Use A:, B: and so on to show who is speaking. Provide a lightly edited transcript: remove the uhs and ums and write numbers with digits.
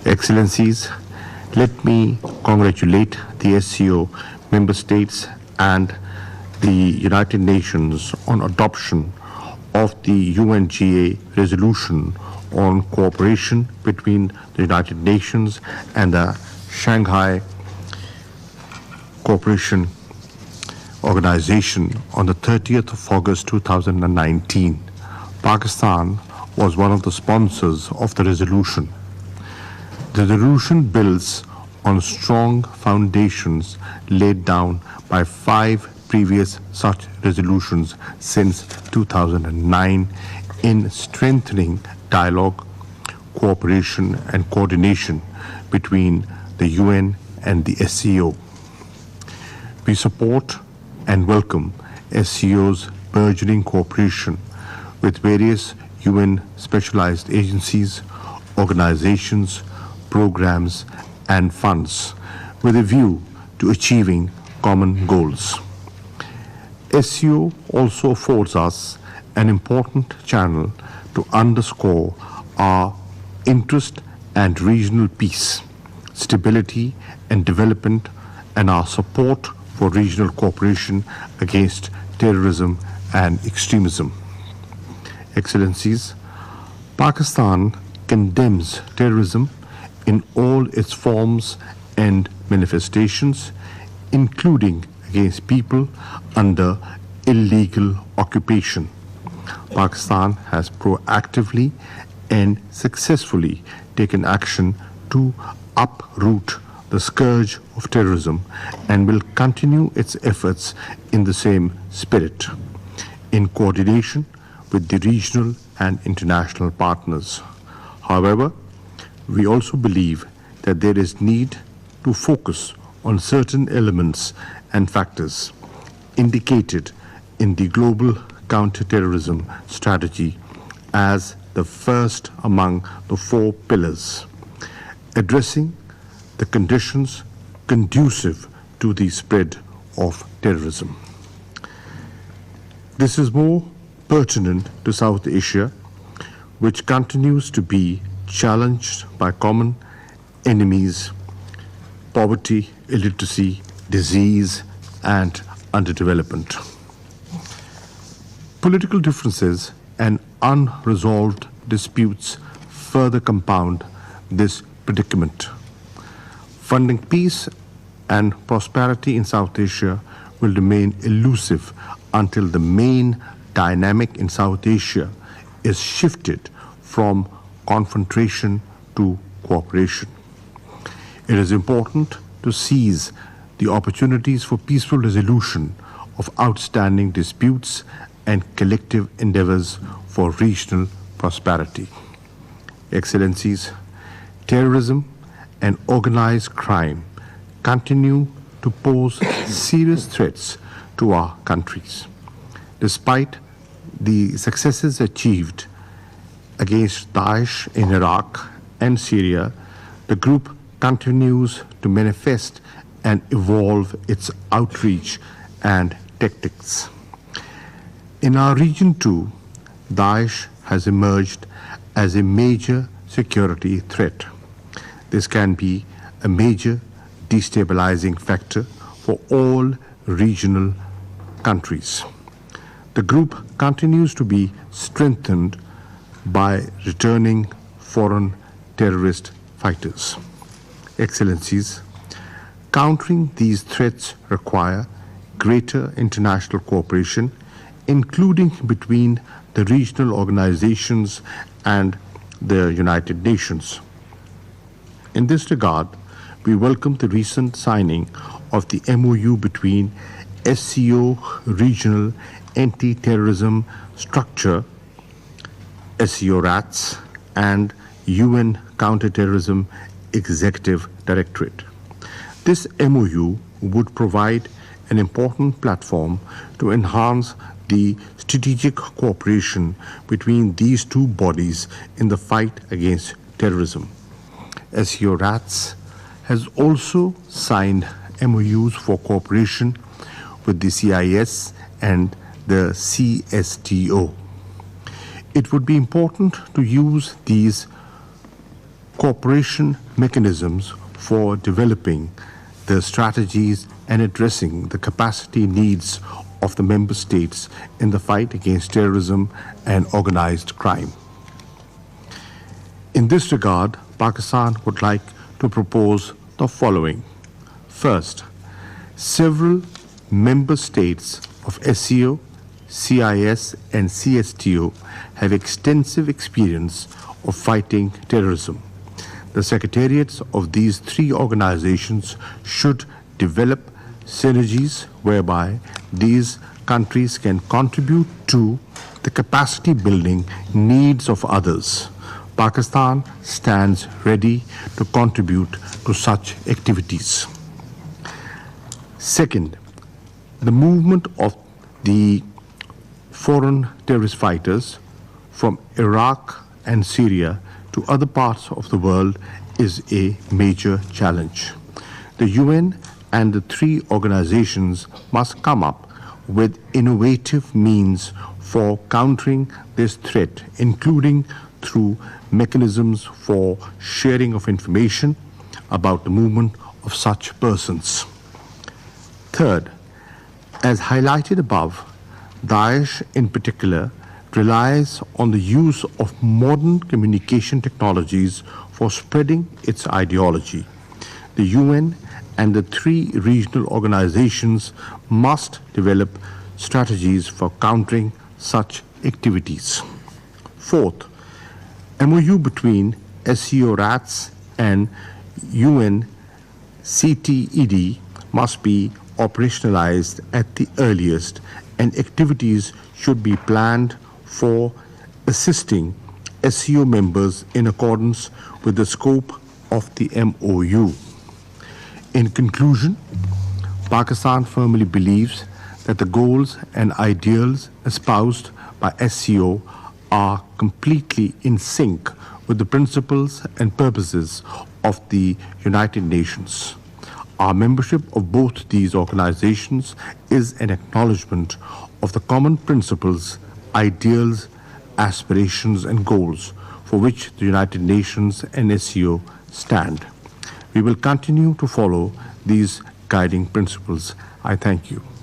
A: Excellencies, let me congratulate the SCO member states and the United Nations on adoption of the UNGA resolution on cooperation between the United Nations and the Shanghai Cooperation Organization on the 30th of August 2019. Pakistan was one of the sponsors of the resolution. The resolution builds on strong foundations laid down by 5 previous such resolutions since 2009 in strengthening dialogue, cooperation and coordination between the UN and the SCO. We support and welcome SCO's burgeoning cooperation with various UN specialized agencies, organizations, programs and funds with a view to achieving common goals. SCO also affords us an important channel to underscore our interest and regional peace, stability and development, and our support for regional cooperation against terrorism and extremism. Excellencies, Pakistan condemns terrorism in all its forms and manifestations, including against people under illegal occupation. Pakistan has proactively and successfully taken action to uproot the scourge of terrorism and will continue its efforts in the same spirit, in coordination with the regional and international partners. However, we also believe that there is need to focus on certain elements and factors indicated in the global counterterrorism strategy as the first among the 4 pillars, addressing the conditions conducive to the spread of terrorism. This is more pertinent to South Asia, which continues to be challenged by common enemies, poverty, illiteracy, disease, and underdevelopment. Political differences and unresolved disputes further compound this predicament. Funding peace and prosperity in South Asia will remain elusive until the main dynamic in South Asia is shifted from confrontation to cooperation. It is important to seize the opportunities for peaceful resolution of outstanding disputes and collective endeavors for regional prosperity. Excellencies, terrorism and organized crime continue to pose serious threats to our countries. Despite the successes achieved against Daesh in Iraq and Syria, the group continues to manifest and evolve its outreach and tactics. In our region too, Daesh has emerged as a major security threat. This can be a major destabilizing factor for all regional countries. The group continues to be strengthened by returning foreign terrorist fighters. Excellencies, countering these threats require greater international cooperation, including between the regional organizations and the United Nations. In this regard, we welcome the recent signing of the MOU between SCO Regional Anti-Terrorism Structure, SCO RATS, and UN Counterterrorism Executive Directorate. This MOU would provide an important platform to enhance the strategic cooperation between these two bodies in the fight against terrorism. SCO RATS has also signed MOUs for cooperation with the CIS and the CSTO. It would be important to use these cooperation mechanisms for developing the strategies and addressing the capacity needs of the member states in the fight against terrorism and organized crime. In this regard, Pakistan would like to propose the following. First, several member states of SCO, CIS, and CSTO have extensive experience of fighting terrorism. The secretariats of these three organizations should develop synergies whereby these countries can contribute to the capacity building needs of others. Pakistan stands ready to contribute to such activities. Second, the movement of the foreign terrorist fighters from Iraq and Syria to other parts of the world is a major challenge. The UN and the three organizations must come up with innovative means for countering this threat, including through mechanisms for sharing of information about the movement of such persons. Third, as highlighted above, Daesh in particular relies on the use of modern communication technologies for spreading its ideology. The UN and the three regional organizations must develop strategies for countering such activities. Fourth, MOU between SCO RATS and UN CTED must be operationalized at the earliest, and activities should be planned for assisting SCO members in accordance with the scope of the MOU. In conclusion, Pakistan firmly believes that the goals and ideals espoused by SCO are completely in sync with the principles and purposes of the United Nations. Our membership of both these organizations is an acknowledgement of the common principles, ideals, aspirations, and goals for which the United Nations and SCO stand. We will continue to follow these guiding principles. I thank you.